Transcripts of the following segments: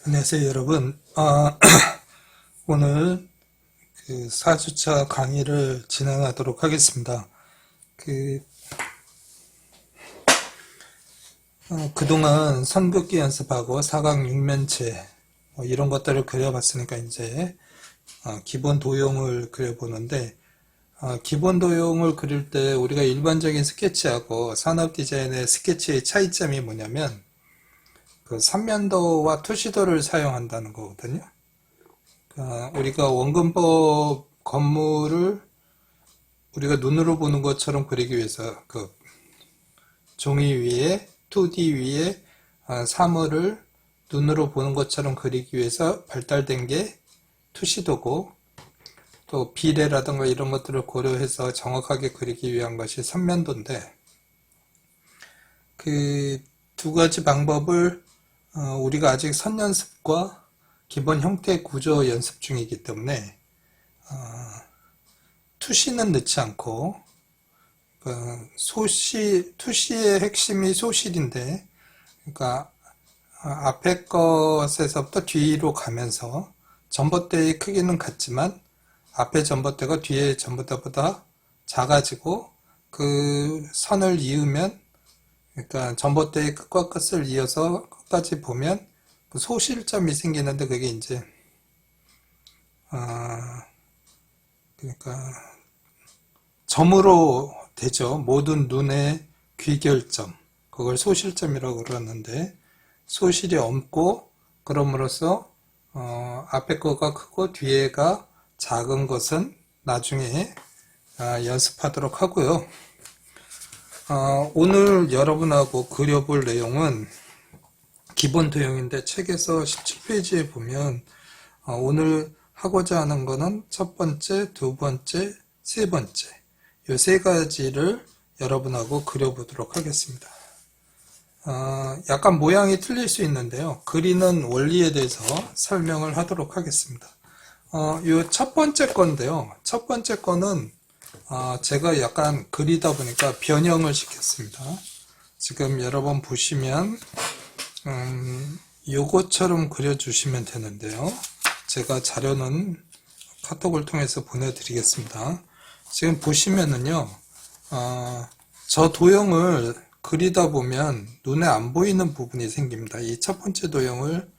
안녕하세요, 여러분. 오늘 그 4주차 강의를 진행하도록 하겠습니다. 그동안 선긋기 연습하고 사각 육면체 이런 것들을 그려봤으니까 이제 기본 도형을 그려보는데, 기본 도형을 그릴 때 우리가 일반적인 스케치하고 산업 디자인의 스케치의 차이점이 뭐냐면 그 삼면도와 투시도를 사용한다는 거거든요. 우리가 원근법 건물을 우리가 눈으로 보는 것처럼 그리기 위해서 그 종이 위에 2D 위에 사물을 눈으로 보는 것처럼 그리기 위해서 발달된 게 투시도고, 또 비례라든가 이런 것들을 고려해서 정확하게 그리기 위한 것이 삼면도인데, 그 두 가지 방법을 우리가 아직 선 연습과 기본 형태 구조 연습 중이기 때문에 투시는 넣지 않고, 투시의 핵심이 소실인데, 그러니까 앞에 것에서부터 뒤로 가면서 전봇대의 크기는 같지만 앞에 전봇대가 뒤에 전봇대보다 작아지고, 그 선을 이으면, 그러니까 전봇대의 끝과 끝을 이어서 끝까지 보면 그 소실점이 생기는데, 그게 이제 그러니까 점으로 되죠. 모든 눈의 귀결점, 그걸 소실점이라고 그러는데, 소실이 없고 그럼으로써 앞에 거가 크고 뒤에가 작은 것은 나중에 연습하도록 하고요. 오늘 여러분하고 그려볼 내용은 기본 도형인데, 책에서 17페이지에 보면 오늘 하고자 하는 거는 첫 번째, 두 번째, 세 번째, 이 세 가지를 여러분하고 그려보도록 하겠습니다. 약간 모양이 틀릴 수 있는데요. 그리는 원리에 대해서 설명을 하도록 하겠습니다. 이 첫 번째 건데요. 첫 번째 거는 제가 약간 그리다 보니까 변형을 시켰습니다. 지금 여러분 보시면 요것처럼 그려주시면 되는데요. 제가 자료는 카톡을 통해서 보내드리겠습니다. 지금 보시면은요, 저 도형을 그리다 보면 눈에 안 보이는 부분이 생깁니다. 이 첫 번째 도형을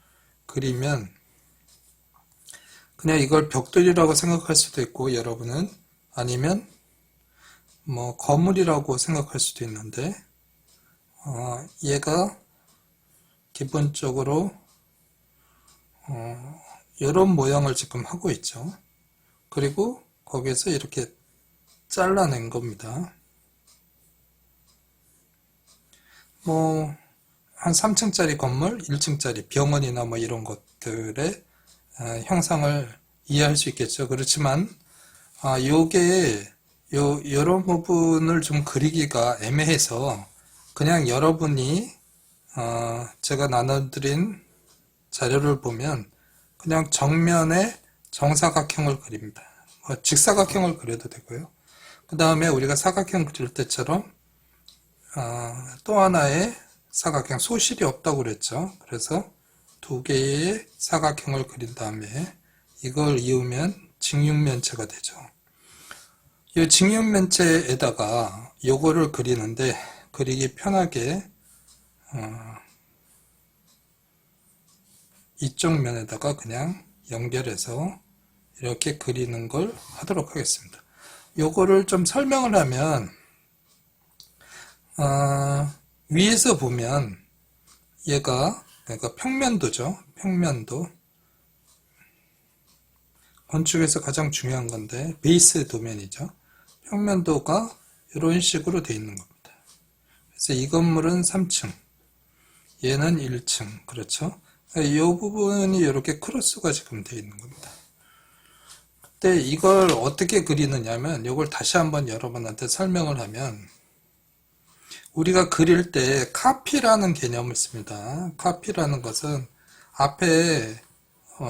그리면 그냥 이걸 벽돌이라고 생각할 수도 있고, 여러분은 아니면 뭐 거물이라고 생각할 수도 있는데, 얘가 기본적으로 이런 모양을 지금 하고 있죠. 그리고 거기에서 이렇게 잘라낸 겁니다. 뭐 한 3층짜리 건물, 1층짜리 병원이나 뭐 이런 것들의 형상을 이해할 수 있겠죠. 그렇지만 요게 요런 부분을 좀 그리기가 애매해서 그냥 여러분이 제가 나눠드린 자료를 보면 그냥 정면에 정사각형을 그립니다. 직사각형을 그려도 되고요. 그 다음에 우리가 사각형 그릴 때처럼 또 하나의 사각형, 소실이 없다고 그랬죠. 그래서 두 개의 사각형을 그린 다음에 이걸 이으면 직육면체가 되죠. 이 직육면체에다가 요거를 그리는데, 그리기 편하게 이쪽 면에다가 그냥 연결해서 이렇게 그리는 걸 하도록 하겠습니다. 요거를 좀 설명을 하면, 위에서 보면 얘가, 그러니까 평면도죠. 평면도. 건축에서 가장 중요한 건데 베이스 도면이죠. 평면도가 이런 식으로 되어 있는 겁니다. 그래서 이 건물은 3층, 얘는 1층, 그렇죠. 이 부분이 이렇게 크로스가 지금 되어 있는 겁니다. 그때 이걸 어떻게 그리느냐면, 이걸 다시 한번 여러분한테 설명을 하면, 우리가 그릴 때 카피라는 개념을 씁니다. 카피라는 것은 앞에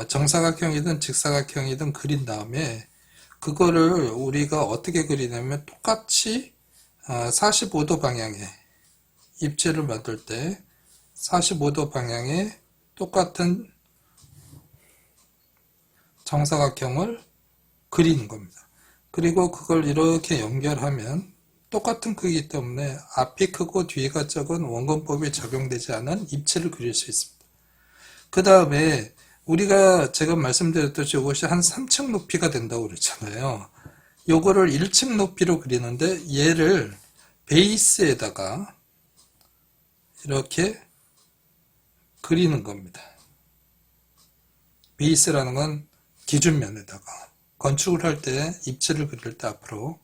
정사각형이든 직사각형이든 그린 다음에 그거를 우리가 어떻게 그리냐면, 똑같이 45도 방향에 입체를 만들 때 45도 방향에 똑같은 정사각형을 그리는 겁니다. 그리고 그걸 이렇게 연결하면 똑같은 크기이기 때문에 앞이 크고 뒤가 적은 원근법이 적용되지 않은 입체를 그릴 수 있습니다. 그 다음에 우리가 제가 말씀드렸듯이 이것이 한 3층 높이가 된다고 그랬잖아요. 요거를 1층 높이로 그리는데 얘를 베이스에다가 이렇게 그리는 겁니다. 베이스라는 건 기준면에다가 건축을 할 때 입체를 그릴 때 앞으로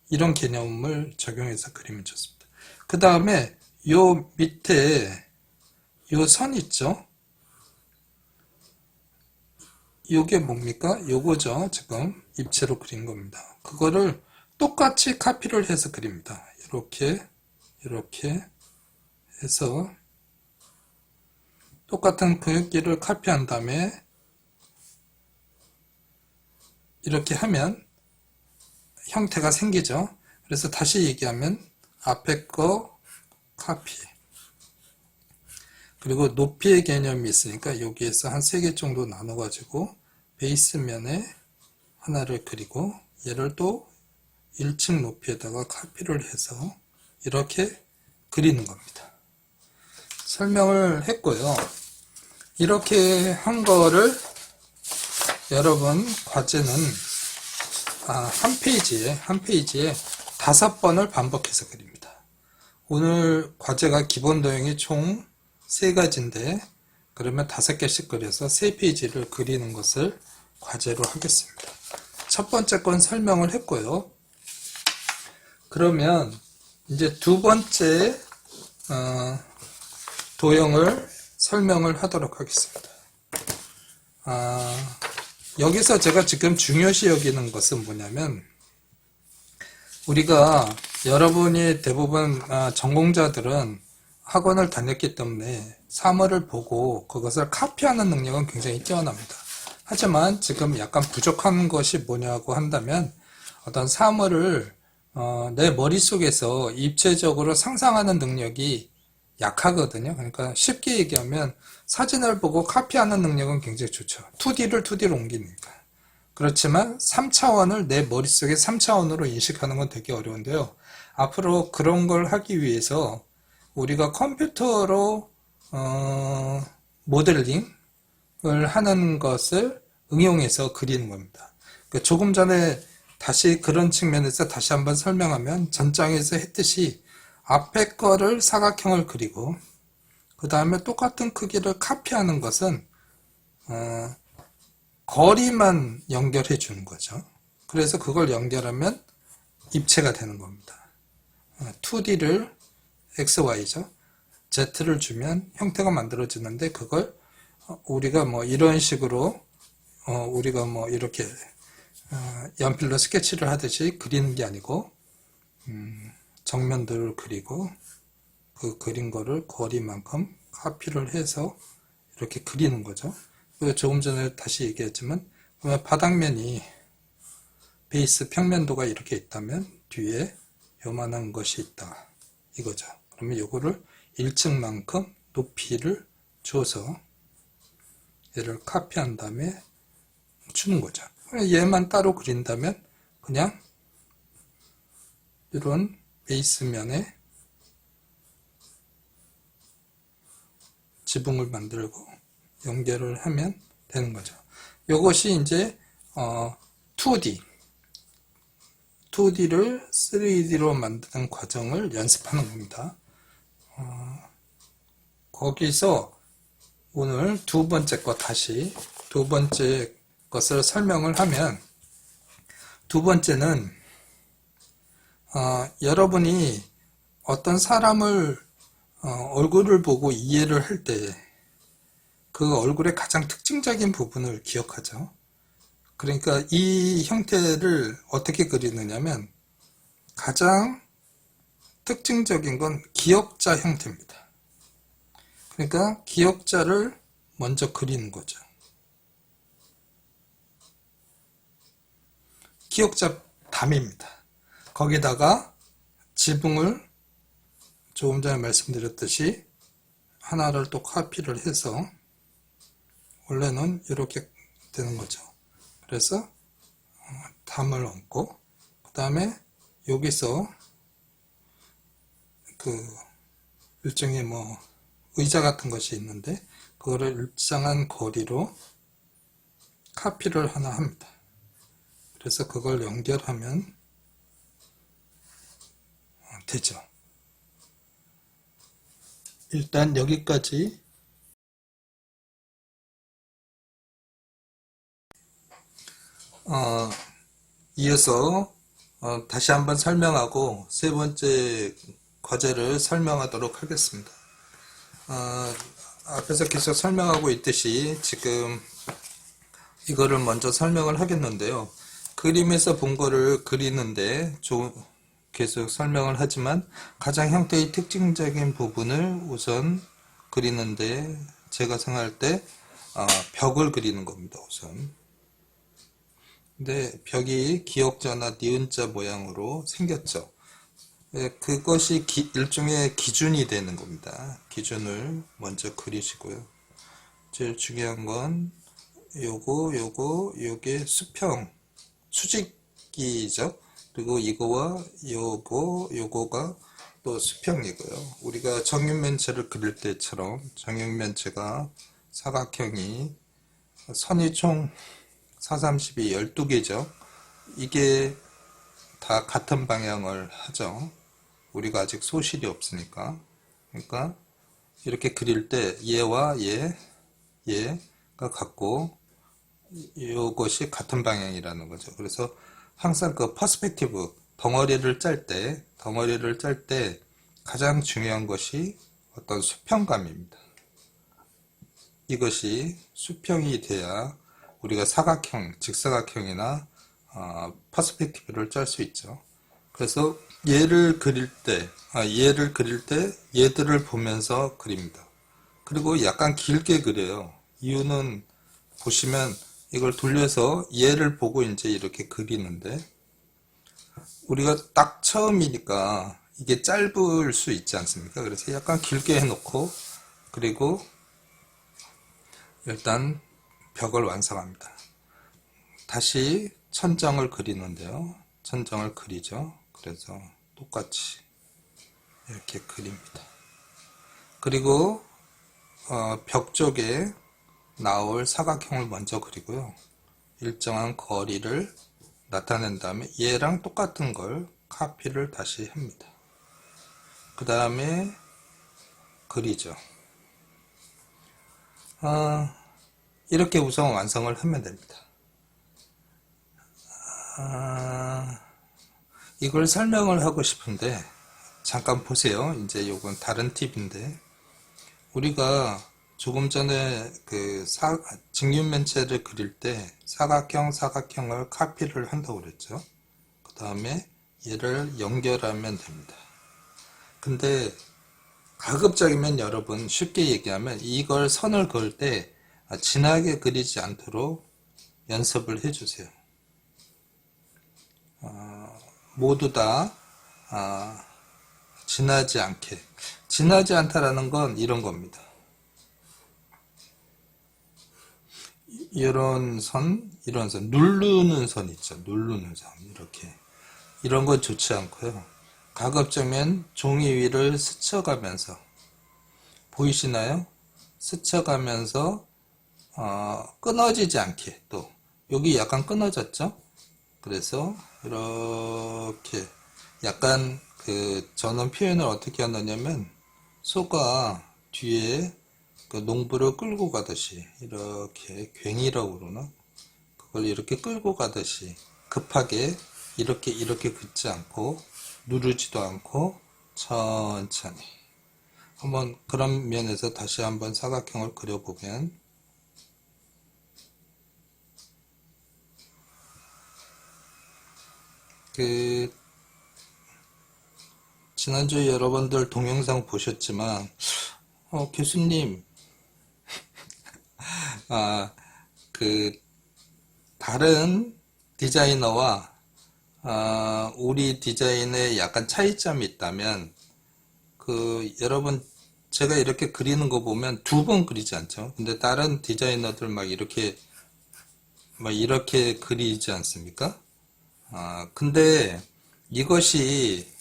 이런 개념을 적용해서 그리면 좋습니다. 그 다음에 요 밑에 요 선 있죠? 요게 뭡니까? 요거죠. 지금 입체로 그린 겁니다. 그거를 똑같이 카피를 해서 그립니다. 이렇게 해서 똑같은 크기를 카피한 다음에 이렇게 하면 형태가 생기죠. 그래서 다시 얘기하면 앞에 거 카피, 그리고 높이의 개념이 있으니까 여기에서 한 3개 정도 나눠 가지고 베이스면에 하나를 그리고 얘를 또 1층 높이에다가 카피를 해서 이렇게 그리는 겁니다. 설명을 했고요. 이렇게 한 거를 여러분 과제는 한 페이지에 5번을 반복해서 그립니다. 오늘 과제가 기본 도형이 총 3가지인데 그러면 5개씩 그려서 3페이지를 그리는 것을 과제로 하겠습니다. 첫 번째 건 설명을 했고요. 그러면 이제 두 번째 도형을 설명을 하도록 하겠습니다. 여기서 제가 지금 중요시 여기는 것은 뭐냐면 우리가 여러분이 대부분 전공자들은 학원을 다녔기 때문에 사물을 보고 그것을 카피하는 능력은 굉장히 뛰어납니다. 하지만 지금 약간 부족한 것이 뭐냐고 한다면 어떤 사물을 내 머릿속에서 입체적으로 상상하는 능력이 약하거든요. 그러니까 쉽게 얘기하면 사진을 보고 카피하는 능력은 굉장히 좋죠. 2D를 2D로 옮기니까. 그렇지만 3차원을 내 머릿속에 3차원으로 인식하는 건 되게 어려운데요. 앞으로 그런 걸 하기 위해서 우리가 컴퓨터로 모델링을 하는 것을 응용해서 그리는 겁니다. 그러니까 조금 전에 다시 그런 측면에서 다시 한번 설명하면 전장에서 했듯이 앞에 거를 사각형을 그리고 그 다음에 똑같은 크기를 카피하는 것은 거리만 연결해 주는 거죠. 그래서 그걸 연결하면 입체가 되는 겁니다. 2D를 XY죠. Z를 주면 형태가 만들어지는데 그걸 우리가 뭐 이런 식으로 우리가 뭐 이렇게 연필로 스케치를 하듯이 그리는 게 아니고 정면들을 그리고 그 그린 거를 거리만큼 카피를 해서 이렇게 그리는 거죠. 조금 전에 다시 얘기했지만 바닥면이 베이스 평면도가 이렇게 있다면 뒤에 요만한 것이 있다 이거죠. 그러면 요거를 1층만큼 높이를 줘서 얘를 카피한 다음에 주는 거죠. 얘만 따로 그린다면 그냥 이런 베이스면에 지붕을 만들고 연결을 하면 되는 거죠. 이것이 이제 2D를 3D로 만드는 과정을 연습하는 겁니다. 거기서 오늘 두 번째 것을 설명을 하면 두 번째는 여러분이 어떤 사람을 얼굴을 보고 이해를 할 때 그 얼굴의 가장 특징적인 부분을 기억하죠. 그러니까 이 형태를 어떻게 그리느냐면 가장 특징적인 건 기역자 형태입니다. 그러니까 기역자를 먼저 그리는 거죠. 기역자 담입니다. 거기다가 지붕을 조금 전에 말씀드렸듯이 하나를 또 카피를 해서 원래는 이렇게 되는 거죠. 그래서 담을 얹고 그 다음에 여기서 그 일종의 뭐 의자 같은 것이 있는데 그거를 일정한 거리로 카피를 하나 합니다. 그래서 그걸 연결하면 되죠. 일단 여기까지 이어서 다시 한번 설명하고 세 번째 과제를 설명하도록 하겠습니다. 앞에서 계속 설명하고 있듯이 지금 이거를 먼저 설명을 하겠는데요. 그림에서 본 거를 그리는데 계속 설명을 하지만 가장 형태의 특징적인 부분을 우선 그리는데 제가 생각할 때 벽을 그리는 겁니다. 우선. 근데 벽이 기역자나 니은자 모양으로 생겼죠. 그것이 일종의 기준이 되는 겁니다. 기준을 먼저 그리시고요. 제일 중요한 건 요게 수평, 수직이죠. 그리고 이거와 요거가 또 수평이고요. 우리가 정육면체를 그릴 때처럼 정육면체가 사각형이 선이 총 4, 32, 12개죠. 이게 다 같은 방향을 하죠. 우리가 아직 소실이 없으니까. 그러니까 이렇게 그릴 때 얘와 얘가 같고 이것이 같은 방향이라는 거죠. 그래서 항상 그 퍼스펙티브 덩어리를 짤 때 가장 중요한 것이 어떤 수평감입니다. 이것이 수평이 돼야 우리가 사각형, 직사각형이나 퍼스펙티브를 짤 수 있죠. 그래서 얘를 그릴 때 얘들을 보면서 그립니다. 그리고 약간 길게 그려요. 이유는 보시면 이걸 돌려서 얘를 보고 이제 이렇게 그리는데 우리가 딱 처음이니까 이게 짧을 수 있지 않습니까? 그래서 약간 길게 해놓고 그리고 일단 벽을 완성합니다. 다시 천장을 그리는데요. 천장을 그리죠. 그래서 똑같이 이렇게 그립니다. 그리고 벽 쪽에 나올 사각형을 먼저 그리고요. 일정한 거리를 나타낸 다음에 얘랑 똑같은 걸 카피를 다시 합니다. 그 다음에 그리죠. 이렇게 우선 완성을 하면 됩니다. 이걸 설명을 하고 싶은데 잠깐 보세요. 이제 이건 다른 팁인데 우리가 조금 전에 그 직육면체를 그릴 때 사각형을 카피를 한다고 그랬죠. 그 다음에 얘를 연결하면 됩니다. 근데 가급적이면 여러분 쉽게 얘기하면 이걸 선을 그을 때 진하게 그리지 않도록 연습을 해주세요. 모두 다 진하지 않게. 진하지 않다라는 건 이런 겁니다. 이런 선, 누르는 선 있죠. 누르는 선, 이렇게. 이런 건 좋지 않고요. 가급적이면 종이 위를 스쳐가면서, 보이시나요? 스쳐가면서, 끊어지지 않게, 또. 여기 약간 끊어졌죠? 그래서, 이렇게, 약간, 저는 표현을 어떻게 하느냐면, 소가 뒤에 그 농부를 끌고 가듯이 이렇게 괭이라고 그러나 그걸 이렇게 끌고 가듯이 급하게 이렇게 긋지 않고 누르지도 않고 천천히 한번 그런 면에서 다시 한번 사각형을 그려보면 지난주에 여러분들 동영상 보셨지만 교수님 다른 디자이너와 우리 디자인에 약간 차이점이 있다면 여러분 제가 이렇게 그리는 거 보면 두 번 그리지 않죠. 근데 다른 디자이너들 막 이렇게 뭐 이렇게 그리지 않습니까? 근데 이것이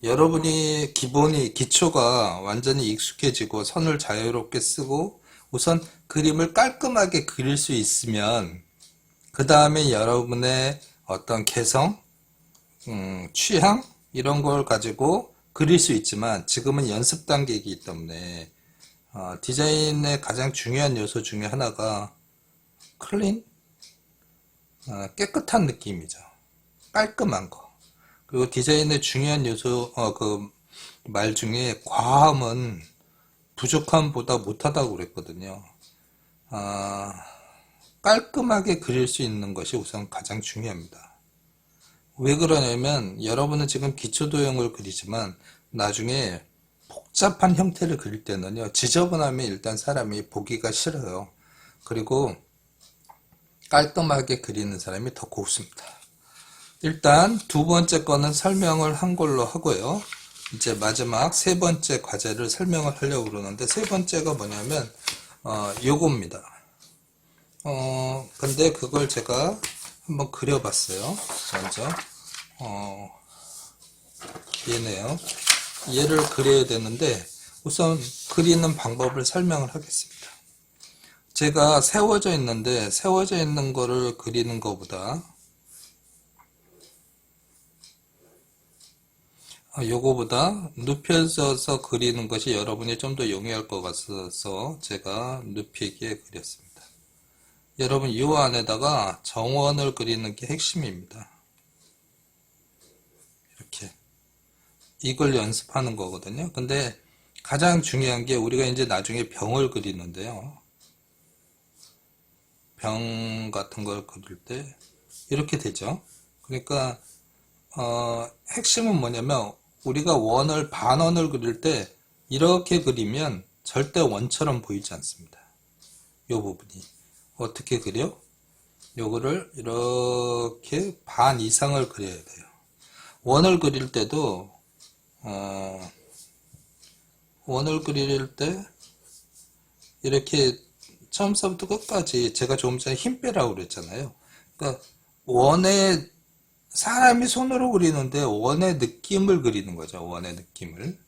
여러분이 기초가 완전히 익숙해지고 선을 자유롭게 쓰고 우선 그림을 깔끔하게 그릴 수 있으면 그 다음에 여러분의 어떤 개성, 취향 이런 걸 가지고 그릴 수 있지만 지금은 연습 단계이기 때문에 디자인의 가장 중요한 요소 중에 하나가 클린, 깨끗한 느낌이죠. 깔끔한 거. 그리고 디자인의 중요한 요소, 그 말 중에 과함은 부족함보다 못하다고 그랬거든요. 깔끔하게 그릴 수 있는 것이 우선 가장 중요합니다. 왜 그러냐면 여러분은 지금 기초도형을 그리지만 나중에 복잡한 형태를 그릴 때는요, 지저분하면 일단 사람이 보기가 싫어요. 그리고 깔끔하게 그리는 사람이 더 곱습니다. 일단 두 번째 거는 설명을 한 걸로 하고요. 이제 마지막 세 번째 과제를 설명을 하려고 그러는데 세 번째가 뭐냐면 요겁니다. 근데 그걸 제가 한번 그려봤어요. 먼저 얘네요. 얘를 그려야 되는데 우선 그리는 방법을 설명을 하겠습니다. 제가 세워져 있는데 세워져 있는 거를 그리는 것보다 요거보다 눕혀져서 그리는 것이 여러분이 좀 더 용이할 것 같아서 제가 눕히게 그렸습니다. 여러분 이 안에다가 정원을 그리는 게 핵심입니다. 이렇게 이걸 연습하는 거거든요. 근데 가장 중요한 게 우리가 이제 나중에 병을 그리는데요. 병 같은 걸 그릴 때 이렇게 되죠. 그러니까 핵심은 뭐냐면 우리가 반원을 그릴 때 이렇게 그리면 절대 원처럼 보이지 않습니다. 이 부분이 어떻게 그려? 요거를 이렇게 반 이상을 그려야 돼요. 원을 그릴 때도 원을 그릴 때 이렇게 처음부터 끝까지 제가 조금 전에 힘 빼라고 그랬잖아요. 그러니까 원에 사람이 손으로 그리는데 원의 느낌을 그리는 거죠. 원의 느낌을.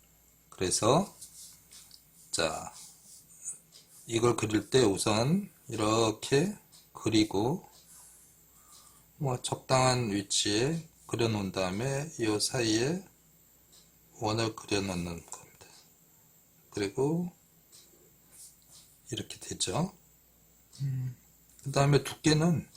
그래서 자 이걸 그릴 때 우선 이렇게 그리고 뭐 적당한 위치에 그려 놓은 다음에 이 사이에 원을 그려 놓는 겁니다. 그리고 이렇게 되죠. 그 다음에 두께는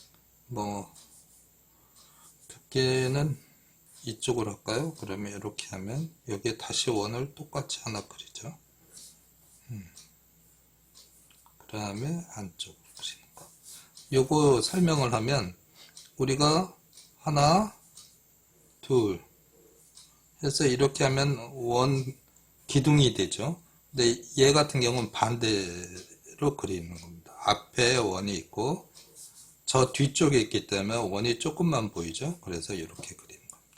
이쪽으로 할까요? 그러면 이렇게 하면 여기에 다시 원을 똑같이 하나 그리죠. 그 다음에 안쪽으로 그리는 거. 요거 설명을 하면 우리가 하나, 둘 해서 이렇게 하면 원 기둥이 되죠. 근데 얘 같은 경우는 반대로 그리는 겁니다. 앞에 원이 있고 저 뒤쪽에 있기 때문에 원이 조금만 보이죠. 그래서 이렇게 그리는 겁니다.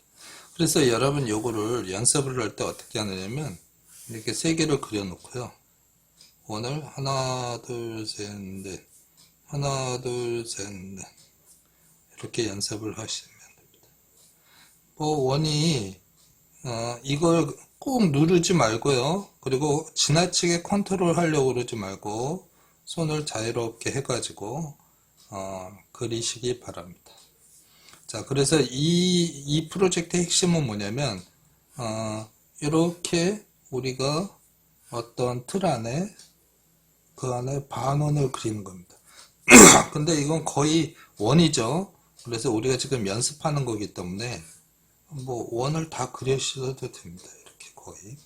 그래서 여러분 요거를 연습을 할 때 어떻게 하느냐면 이렇게 세 개를 그려 놓고요. 원을 하나, 둘, 셋, 넷, 하나, 둘, 셋, 넷 이렇게 연습을 하시면 됩니다. 원이 이걸 꼭 누르지 말고요. 그리고 지나치게 컨트롤 하려고 그러지 말고 손을 자유롭게 해가지고 그리시기 바랍니다. 자, 그래서 이 프로젝트의 핵심은 뭐냐면 이렇게 우리가 어떤 틀 안에 그 안에 반원을 그리는 겁니다. 근데 이건 거의 원이죠. 그래서 우리가 지금 연습하는 거기 때문에 원을 다 그리셔도 됩니다. 이렇게 거의.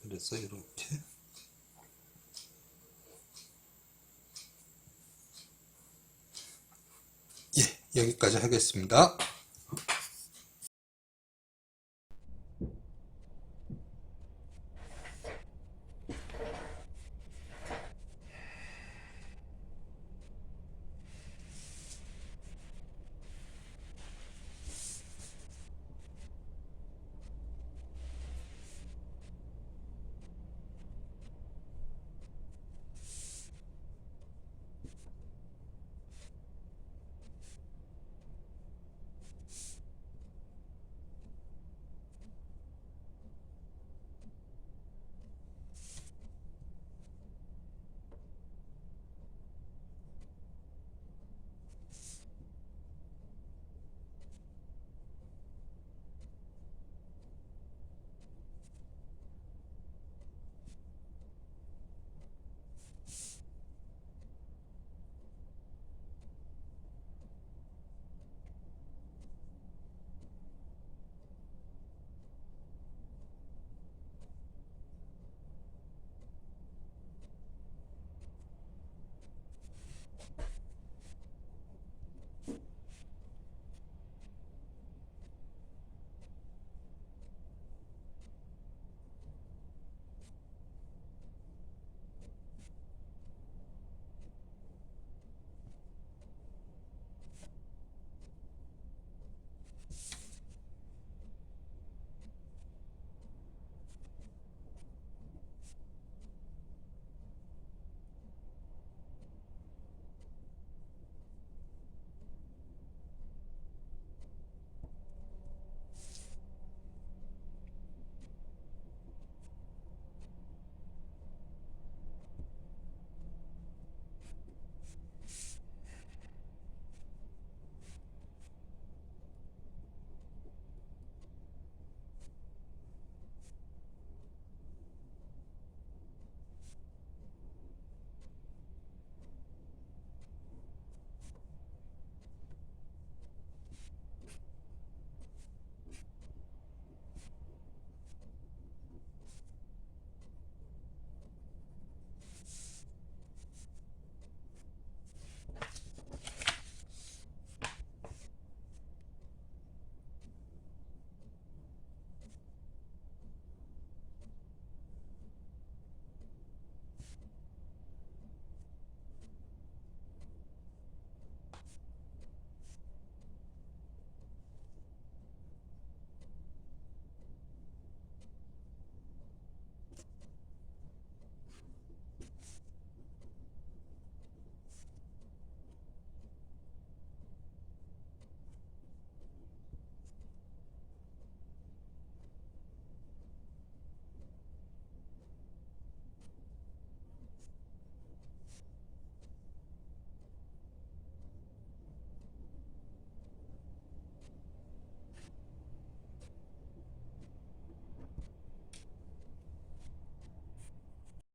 그래서 이렇게 여기까지 하겠습니다.